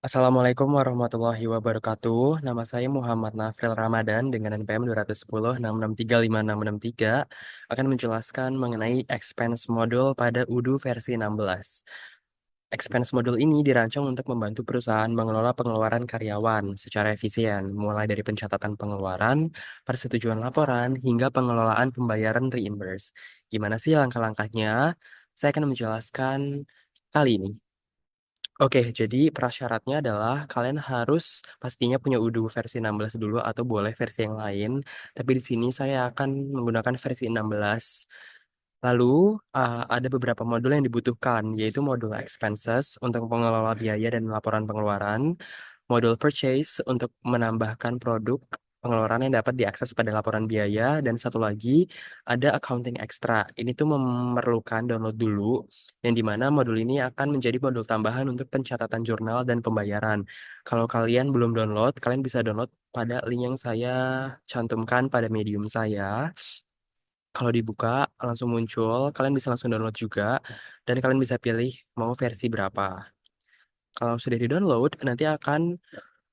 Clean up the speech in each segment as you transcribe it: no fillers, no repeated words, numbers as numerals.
Assalamualaikum warahmatullahi wabarakatuh. Nama saya Muhammad Nafril Ramadan dengan NPM 210 6635663 akan menjelaskan mengenai expense module pada UDU versi 16. Expense module ini dirancang untuk membantu perusahaan mengelola pengeluaran karyawan secara efisien, mulai dari pencatatan pengeluaran, persetujuan laporan, hingga pengelolaan pembayaran reimburse. Gimana sih langkah-langkahnya? Saya akan menjelaskan kali ini. Oke, jadi prasyaratnya adalah kalian harus pastinya punya UDU versi 16 dulu atau boleh versi yang lain. Tapi di sini saya akan menggunakan versi 16. Lalu ada beberapa modul yang dibutuhkan, yaitu modul expenses untuk pengelola biaya dan laporan pengeluaran, modul purchase untuk menambahkan produk pengeluaran yang dapat diakses pada laporan biaya, dan satu lagi ada accounting extra. Ini tuh memerlukan download dulu, yang dimana modul ini akan menjadi modul tambahan untuk pencatatan jurnal dan pembayaran. Kalau kalian belum download, kalian bisa download pada link yang saya cantumkan pada medium saya. Kalau dibuka langsung muncul, kalian bisa langsung download juga, dan kalian bisa pilih mau versi berapa. Kalau sudah di-download, nanti akan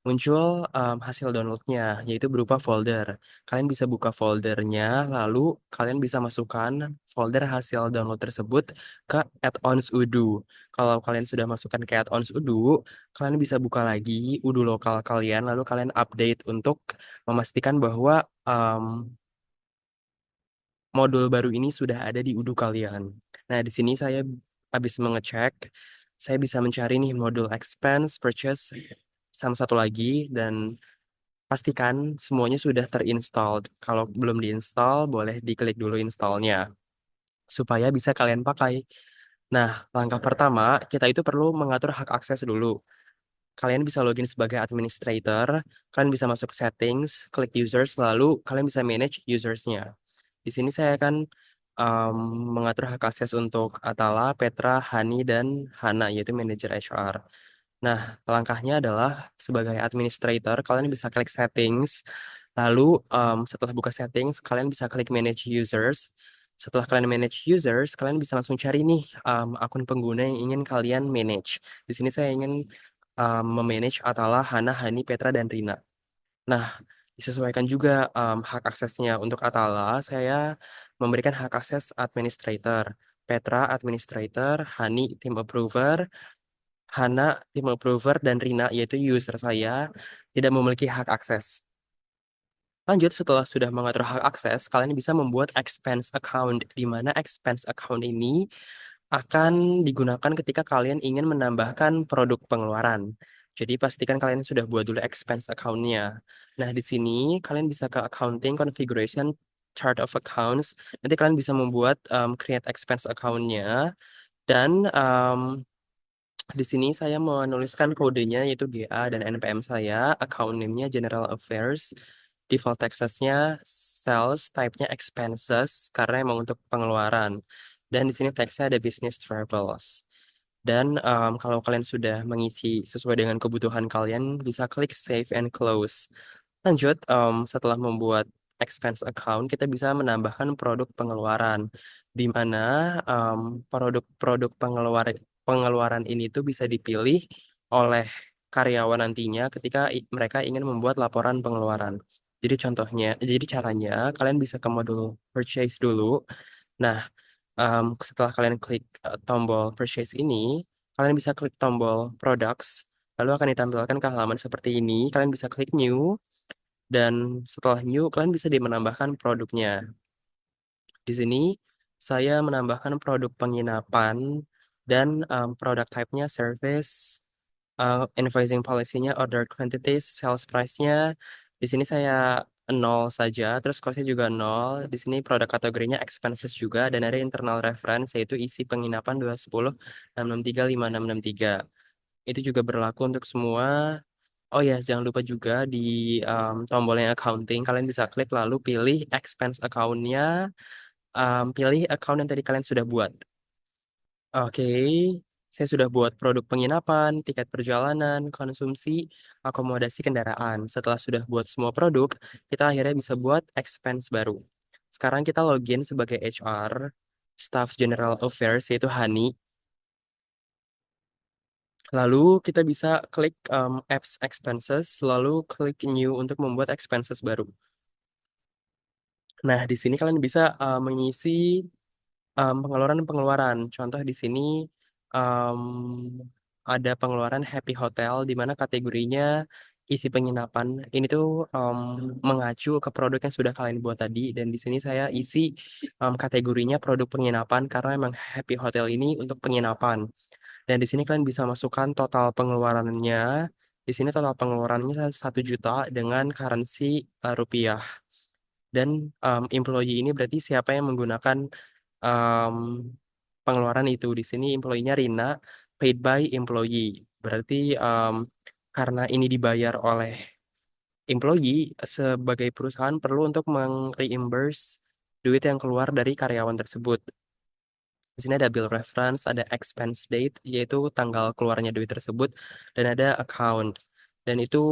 muncul hasil downloadnya, yaitu berupa folder. Kalian bisa buka foldernya, lalu kalian bisa masukkan folder hasil download tersebut ke add-ons Udu. Kalau kalian sudah masukkan ke add-ons Udu, kalian bisa buka lagi Udu lokal kalian, lalu kalian update untuk memastikan bahwa modul baru ini sudah ada di Udu kalian. Nah, di sini saya habis mengecek, saya bisa mencari nih modul expense, purchase, sama satu lagi, dan pastikan semuanya sudah terinstalled. Kalau belum diinstal, boleh diklik dulu installnya, supaya bisa kalian pakai. Nah, langkah pertama, kita itu perlu mengatur hak akses dulu. Kalian bisa login sebagai administrator, kalian bisa masuk ke settings, klik users, lalu kalian bisa manage usersnya. Di sini saya akan um, mengatur hak akses untuk Atala, Petra, Hani, dan Hana, yaitu manajer HR. Nah, langkahnya adalah sebagai administrator, kalian bisa klik settings, lalu setelah buka settings, kalian bisa klik manage users. Setelah kalian manage users, kalian bisa langsung cari nih akun pengguna yang ingin kalian manage. Di sini saya ingin memanage Atala, Hana, Hani, Petra, dan Rina. Nah, disesuaikan juga hak aksesnya. Untuk Atala, saya memberikan hak akses administrator. Petra, administrator, Hani, team approver, Hana, team approver, dan Rina, yaitu user saya, tidak memiliki hak akses. Lanjut, setelah sudah mengatur hak akses, kalian bisa membuat expense account, di mana expense account ini akan digunakan ketika kalian ingin menambahkan produk pengeluaran. Jadi pastikan kalian sudah buat dulu expense account-nya. Nah, di sini kalian bisa ke accounting configuration chart of accounts. Nanti kalian bisa membuat create expense account-nya, dan di sini saya menuliskan kodenya yaitu GA dan NPM saya, account name-nya General Affairs, default access-nya sales, type-nya expenses karena emang untuk pengeluaran. Dan di sini teksnya ada business travels. Dan kalau kalian sudah mengisi sesuai dengan kebutuhan kalian, bisa klik save and close. Lanjut, setelah membuat expense account, kita bisa menambahkan produk pengeluaran, di mana produk-produk pengeluaran pengeluaran ini tuh bisa dipilih oleh karyawan nantinya ketika mereka ingin membuat laporan pengeluaran. Jadi caranya, kalian bisa ke modul purchase dulu. Nah, setelah kalian klik tombol purchase ini, kalian bisa klik tombol products, lalu akan ditampilkan ke halaman seperti ini. Kalian bisa klik new, dan setelah new, kalian bisa menambahkan produknya. Di sini, saya menambahkan produk penginapan dan produk type-nya service, invoicing policy-nya, order quantities, sales price-nya. Di sini saya nol saja, terus cost-nya juga nol. Di sini produk kategorinya expenses juga, dan ada internal reference, yaitu isi penginapan 210 663 5663. Itu juga berlaku untuk semua. Oh ya, jangan lupa juga di tombol yang accounting, kalian bisa klik lalu pilih expense account-nya, pilih account yang tadi kalian sudah buat. Oke, saya sudah buat produk penginapan, tiket perjalanan, konsumsi, akomodasi kendaraan. Setelah sudah buat semua produk, kita akhirnya bisa buat expense baru. Sekarang kita login sebagai HR, Staff General Affairs, yaitu Hani. Lalu kita bisa klik apps expenses, lalu klik new untuk membuat expenses baru. Nah, di sini kalian bisa mengisi pengeluaran-pengeluaran. Contoh di sini em, ada pengeluaran Happy Hotel di mana kategorinya isi penginapan. Ini tuh mengacu ke produk yang sudah kalian buat tadi dan di sini saya isi kategorinya produk penginapan karena emang Happy Hotel ini untuk penginapan. Dan di sini kalian bisa masukkan total pengeluarannya. Di sini total pengeluarannya 1 juta dengan currency rupiah. Dan employee ini berarti siapa yang menggunakan em, pengeluaran itu. Di sini employee-nya Rina, paid by employee. Berarti karena ini dibayar oleh employee, sebagai perusahaan perlu untuk meng-reimburse duit yang keluar dari karyawan tersebut. Di sini ada bill reference, ada expense date, yaitu tanggal keluarnya duit tersebut, dan ada account. Dan itu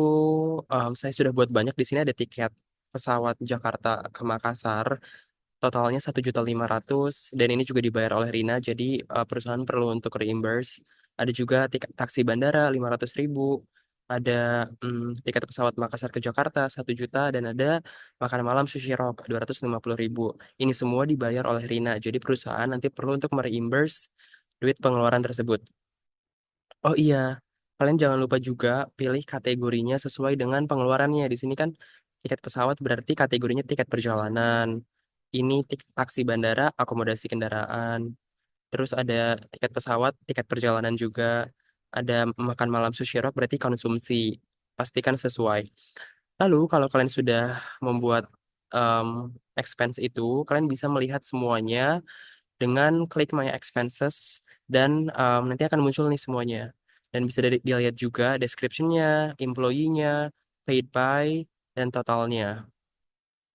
saya sudah buat banyak. Di sini ada tiket pesawat Jakarta ke Makassar. Totalnya 1.500.000 dan ini juga dibayar oleh Rina. Jadi perusahaan perlu untuk reimburse. Ada juga tiket taksi bandara 500.000. Ada tiket pesawat Makassar ke Jakarta 1 juta dan ada makan malam Sushi Rock 250.000. Ini semua dibayar oleh Rina. Jadi perusahaan nanti perlu untuk mereimburse duit pengeluaran tersebut. Oh iya, kalian jangan lupa juga pilih kategorinya sesuai dengan pengeluarannya. Di sini kan tiket pesawat berarti kategorinya tiket perjalanan. Ini taksi bandara, akomodasi kendaraan. Terus ada tiket pesawat, tiket perjalanan juga. Ada makan malam Sushi Rock berarti konsumsi. Pastikan sesuai. Lalu kalau kalian sudah membuat em, expense itu, kalian bisa melihat semuanya dengan klik My Expenses dan nanti akan muncul nih semuanya. Dan bisa dilihat juga description-nya, employee-nya, paid by, dan totalnya.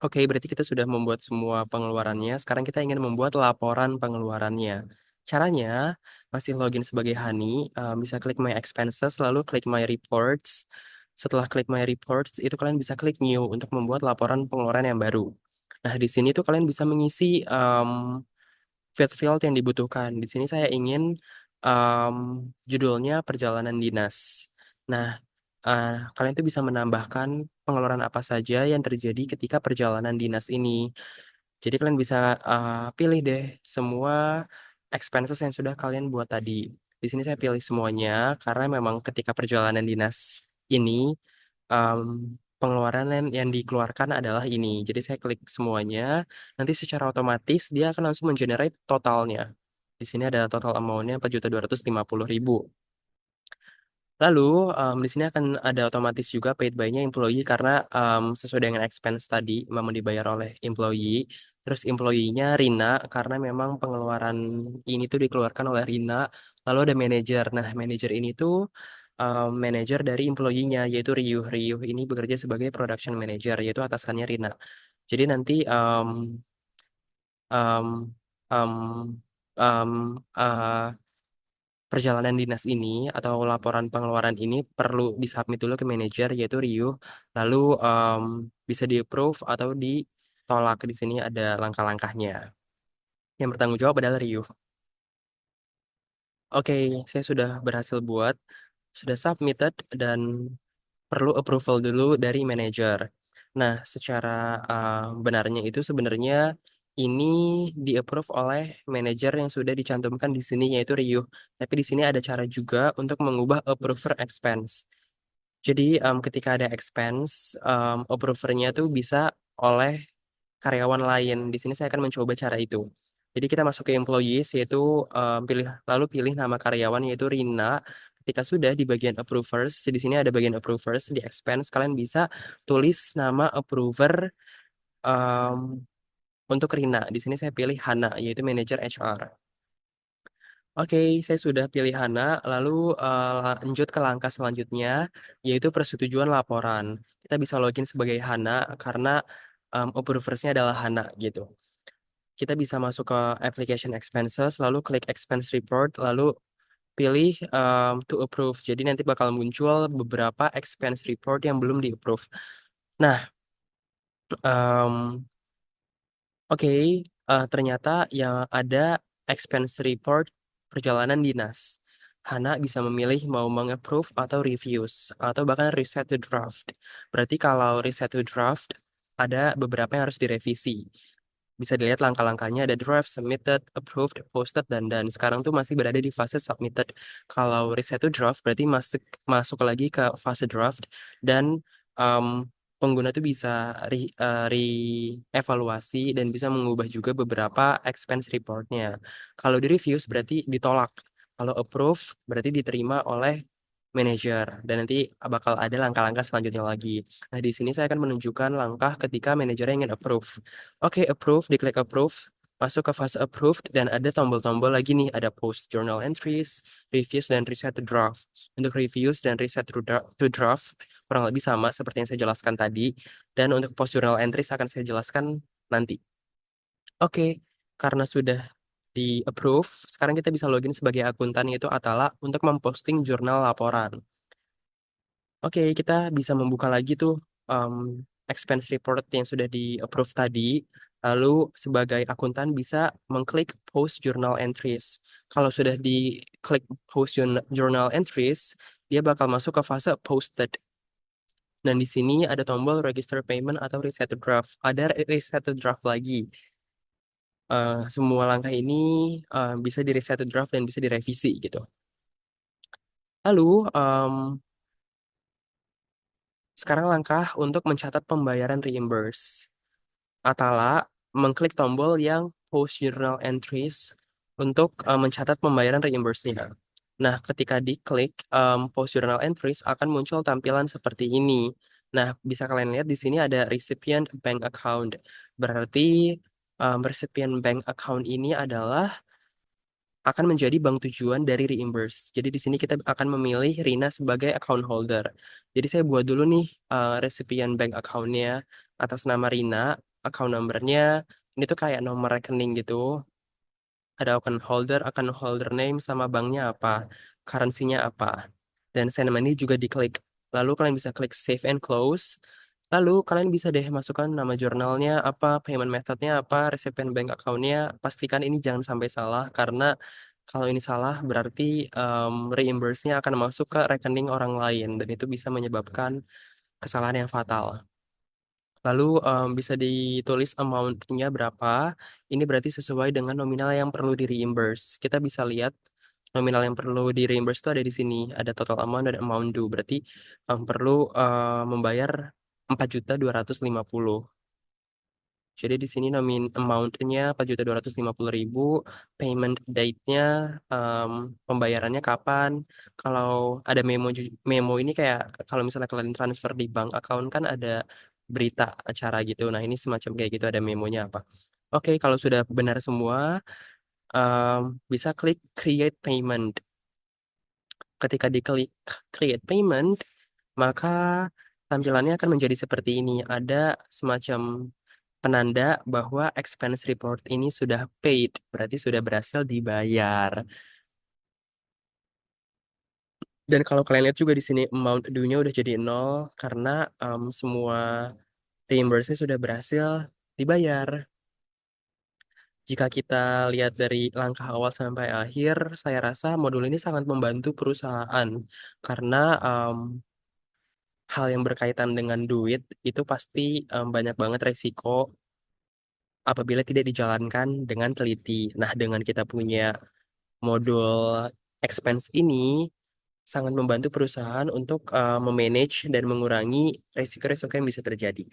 Oke, berarti kita sudah membuat semua pengeluarannya. Sekarang kita ingin membuat laporan pengeluarannya. Caranya, masih login sebagai Hani, bisa klik My Expenses, lalu klik My Reports. Setelah klik My Reports, itu kalian bisa klik New untuk membuat laporan pengeluaran yang baru. Nah, di sini tuh kalian bisa mengisi field yang dibutuhkan. Di sini saya ingin em, judulnya perjalanan dinas. Nah, kalian tuh bisa menambahkan pengeluaran apa saja yang terjadi ketika perjalanan dinas ini. Jadi kalian bisa pilih deh semua expenses yang sudah kalian buat tadi. Di sini saya pilih semuanya karena memang ketika perjalanan dinas ini em, pengeluaran yang dikeluarkan adalah ini. Jadi saya klik semuanya, nanti secara otomatis dia akan langsung mengenerate totalnya. Di sini ada total amount-nya 4.250.000. Lalu di sini akan ada otomatis juga paid by-nya employee karena sesuai dengan expense tadi memang dibayar oleh employee. Terus employee-nya Rina karena memang pengeluaran ini tuh dikeluarkan oleh Rina. Lalu ada manajer. Nah, manajer ini tuh manajer dari employee-nya yaitu Riuh. Riuh ini bekerja sebagai production manager yaitu atasannya Rina. Jadi nanti um, um, um, uh, perjalanan dinas ini atau laporan pengeluaran ini perlu disubmit dulu ke manajer yaitu Riuh, lalu bisa di-approve atau ditolak. Di sini ada langkah-langkahnya. Yang bertanggung jawab adalah Riuh. Oke, saya sudah berhasil buat, sudah submitted dan perlu approval dulu dari manajer. Nah, secara benarnya itu sebenarnya ini di-approve oleh manajer yang sudah dicantumkan di sini yaitu Riuh. Tapi di sini ada cara juga untuk mengubah approver expense. Jadi ketika ada expense, approvernya tuh bisa oleh karyawan lain. Di sini saya akan mencoba cara itu. Jadi kita masuk ke employees yaitu lalu pilih nama karyawan yaitu Rina. Ketika sudah di bagian approvers, di sini ada bagian approvers di expense, kalian bisa tulis nama approver em, untuk Rina. Di sini saya pilih Hana yaitu manager HR. Oke, saya sudah pilih Hana, lalu lanjut ke langkah selanjutnya, yaitu persetujuan laporan. Kita bisa login sebagai Hana karena approversnya adalah Hana gitu. Kita bisa masuk ke application expenses, lalu klik expense report, lalu pilih to approve. Jadi nanti bakal muncul beberapa expense report yang belum di-approve. Nah, em, oke, ternyata yang ada expense report perjalanan dinas. Hana bisa memilih mau meng-approve atau refuse, atau bahkan reset to draft. Berarti kalau reset to draft, ada beberapa yang harus direvisi. Bisa dilihat langkah-langkahnya ada draft, submitted, approved, posted, dan sekarang tuh masih berada di fase submitted. Kalau reset to draft berarti masuk masuk lagi ke fase draft dan um, pengguna tuh bisa re-evaluasi dan bisa mengubah juga beberapa expense reportnya. Kalau di reviews berarti ditolak. Kalau approve berarti diterima oleh manager dan nanti bakal ada langkah-langkah selanjutnya lagi. Nah, di sini saya akan menunjukkan langkah ketika manajernya ingin approve. Oke, approve, diklik approve, masuk ke fase approved, dan ada tombol-tombol lagi nih, ada post journal entries, reviews, dan reset to draft. Untuk reviews dan reset to draft, kurang lebih sama seperti yang saya jelaskan tadi, dan untuk post journal entries akan saya jelaskan nanti. Oke, karena sudah di approve, sekarang kita bisa login sebagai akuntan yaitu Atala untuk memposting jurnal laporan. Oke, kita bisa membuka lagi tuh um, expense report yang sudah di approve tadi. Lalu sebagai akuntan bisa mengklik post journal entries. Kalau sudah diklik post journal entries, dia bakal masuk ke fase posted. Dan di sini ada tombol register payment atau reset to draft. Ada reset to draft lagi. Semua langkah ini bisa di reset to draft dan bisa direvisi gitu. Lalu sekarang langkah untuk mencatat pembayaran reimburse. Atala mengklik tombol yang post journal entries untuk mencatat pembayaran reimburse-nya. Nah, ketika diklik post journal entries akan muncul tampilan seperti ini. Nah, bisa kalian lihat di sini ada recipient bank account. Berarti recipient bank account ini adalah akan menjadi bank tujuan dari reimburse. Jadi di sini kita akan memilih Rina sebagai account holder. Jadi saya buat dulu nih recipient bank account-nya atas nama Rina, account number-nya ini tuh kayak nomor rekening gitu. Ada account holder name sama banknya apa, currency-nya apa. Dan send money juga diklik. Lalu kalian bisa klik save and close. Lalu kalian bisa deh masukkan nama jurnalnya apa, payment methodnya apa, recipient bank account-nya. Pastikan ini jangan sampai salah karena kalau ini salah berarti reimburse-nya akan masuk ke rekening orang lain dan itu bisa menyebabkan kesalahan yang fatal. Lalu bisa ditulis amount-nya berapa. Ini berarti sesuai dengan nominal yang perlu di reimburse. Kita bisa lihat nominal yang perlu di reimburse itu ada di sini. Ada total amount dan amount due. Berarti perlu membayar 4.250.000. Jadi di sini amount-nya 4.250.000, payment date-nya, em, pembayarannya kapan. Kalau ada memo ini kayak kalau misalnya kalian transfer di bank account kan ada berita acara gitu. Nah ini semacam kayak gitu ada memonya apa. Oke, kalau sudah benar semua, em, bisa klik create payment. Ketika diklik create payment, maka tampilannya akan menjadi seperti ini. Ada semacam penanda bahwa expense report ini sudah paid, berarti sudah berhasil dibayar. Dan kalau kalian lihat juga di sini amount due-nya udah jadi nol karena semua reimburse sudah berhasil dibayar. Jika kita lihat dari langkah awal sampai akhir, saya rasa modul ini sangat membantu perusahaan karena hal yang berkaitan dengan duit itu pasti banyak banget resiko apabila tidak dijalankan dengan teliti. Nah, dengan kita punya modul expense ini sangat membantu perusahaan untuk memanage dan mengurangi risiko-risiko yang bisa terjadi.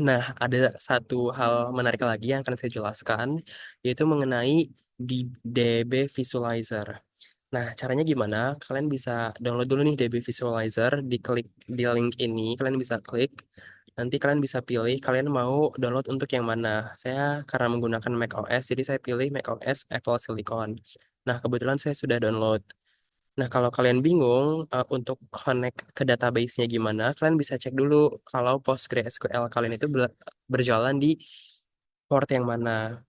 Nah, ada satu hal menarik lagi yang akan saya jelaskan, yaitu mengenai DB Visualizer. Nah, caranya gimana? Kalian bisa download dulu nih DB Visualizer, diklik di link ini, kalian bisa klik. Nanti kalian bisa pilih kalian mau download untuk yang mana. Saya karena menggunakan macOS, jadi saya pilih macOS Apple Silicon. Nah, kebetulan saya sudah download. Nah, kalau kalian bingung untuk connect ke database-nya gimana, kalian bisa cek dulu kalau PostgreSQL kalian itu berjalan di port yang mana.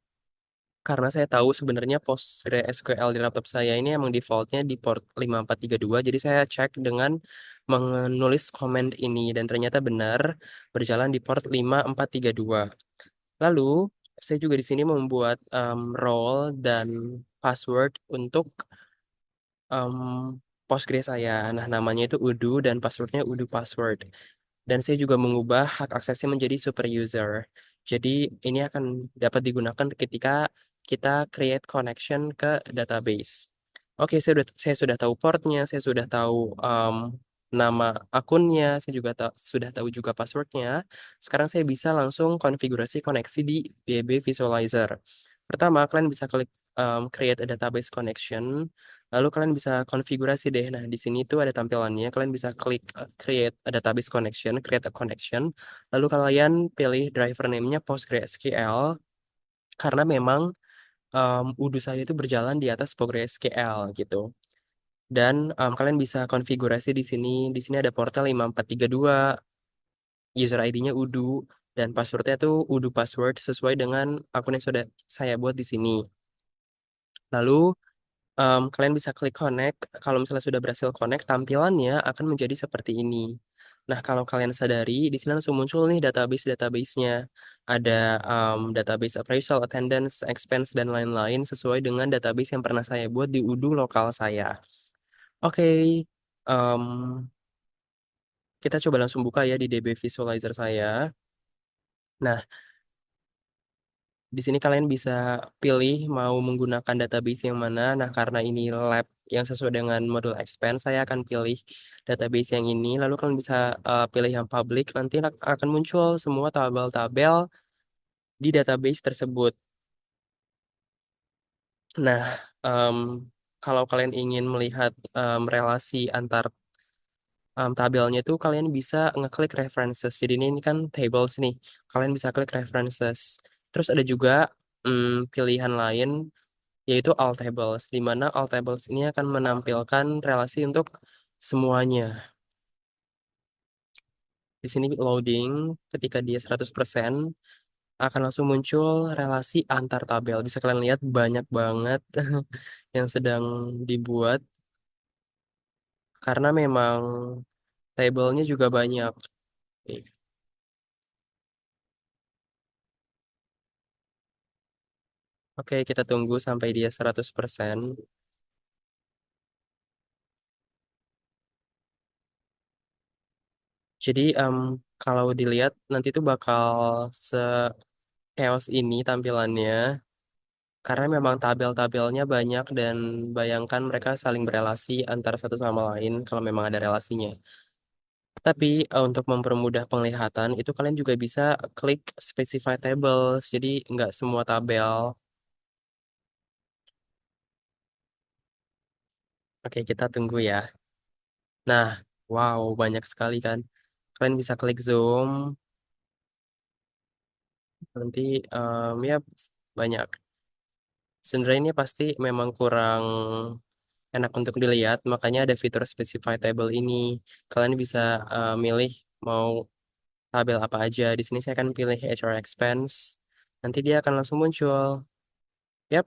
Karena saya tahu sebenarnya PostgreSQL di laptop saya ini emang defaultnya di port 5432, jadi saya cek dengan menulis comment ini dan ternyata benar berjalan di port 5432. Lalu, saya juga di sini membuat role dan password untuk em, Postgres saya. Nah, namanya itu Udo dan passwordnya Udo password. Dan saya juga mengubah hak aksesnya menjadi super user. Jadi ini akan dapat digunakan ketika kita create connection ke database. Oke, saya sudah tahu portnya, saya sudah tahu nama akunnya, saya juga sudah tahu juga passwordnya. Sekarang saya bisa langsung konfigurasi koneksi di DB Visualizer. Pertama, kalian bisa klik create a database connection. Lalu kalian bisa konfigurasi deh. Nah, di sini tuh ada tampilannya. Kalian bisa klik create a database connection, create a connection. Lalu kalian pilih driver name-nya PostgreSQL karena memang Udo saya itu berjalan di atas PostgreSQL gitu. Dan kalian bisa konfigurasi di sini. Di sini ada portal 5432, user ID-nya Udo, dan passwordnya tuh Udo password sesuai dengan akun yang sudah saya buat di sini. Lalu kalian bisa klik connect. Kalau misalnya sudah berhasil connect, tampilannya akan menjadi seperti ini. Nah, kalau kalian sadari, di sini langsung muncul nih database-database-nya. Ada database appraisal, attendance, expense, dan lain-lain sesuai dengan database yang pernah saya buat di Udo lokal saya. Oke, em, kita coba langsung buka ya di DB Visualizer saya. Nah, di sini kalian bisa pilih mau menggunakan database yang mana. Nah, karena ini lab yang sesuai dengan modul expand, saya akan pilih database yang ini. Lalu kalian bisa pilih yang public. Nanti akan muncul semua tabel-tabel di database tersebut. Nah, em, kalau kalian ingin melihat relasi antar tabelnya itu, kalian bisa ngeklik references. Jadi ini kan tables nih. Kalian bisa klik references. Terus ada juga pilihan lain yaitu all tables, di mana all tables ini akan menampilkan relasi untuk semuanya. Di sini loading, ketika dia 100% akan langsung muncul relasi antar tabel. Bisa kalian lihat banyak banget yang sedang dibuat karena memang tabelnya juga banyak. Oke, kita tunggu sampai dia 100%. Jadi kalau dilihat nanti tuh bakal se-chaos ini tampilannya. Karena memang tabel-tabelnya banyak dan bayangkan mereka saling berelasi antara satu sama lain kalau memang ada relasinya. Tapi untuk mempermudah penglihatan itu kalian juga bisa klik specify tables. Jadi nggak semua tabel. Oke, kita tunggu ya. Nah, wow, banyak sekali kan. Kalian bisa klik zoom. Nanti ya banyak. Sebenarnya ini pasti memang kurang enak untuk dilihat, makanya ada fitur specify table ini. Kalian bisa milih mau tabel apa aja. Di sini saya akan pilih HR expense. Nanti dia akan langsung muncul. Yap,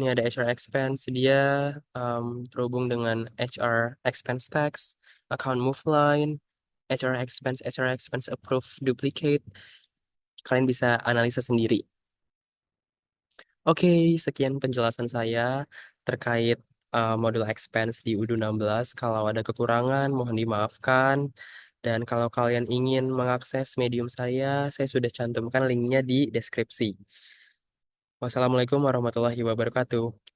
ini ada HR expense. Dia terhubung dengan HR expense tax, account move line, HR expense approve duplicate. Kalian bisa analisa sendiri. Oke, sekian penjelasan saya terkait modul expense di UDU 16. Kalau ada kekurangan, mohon dimaafkan. Dan kalau kalian ingin mengakses medium saya sudah cantumkan linknya di deskripsi. Wassalamualaikum warahmatullahi wabarakatuh.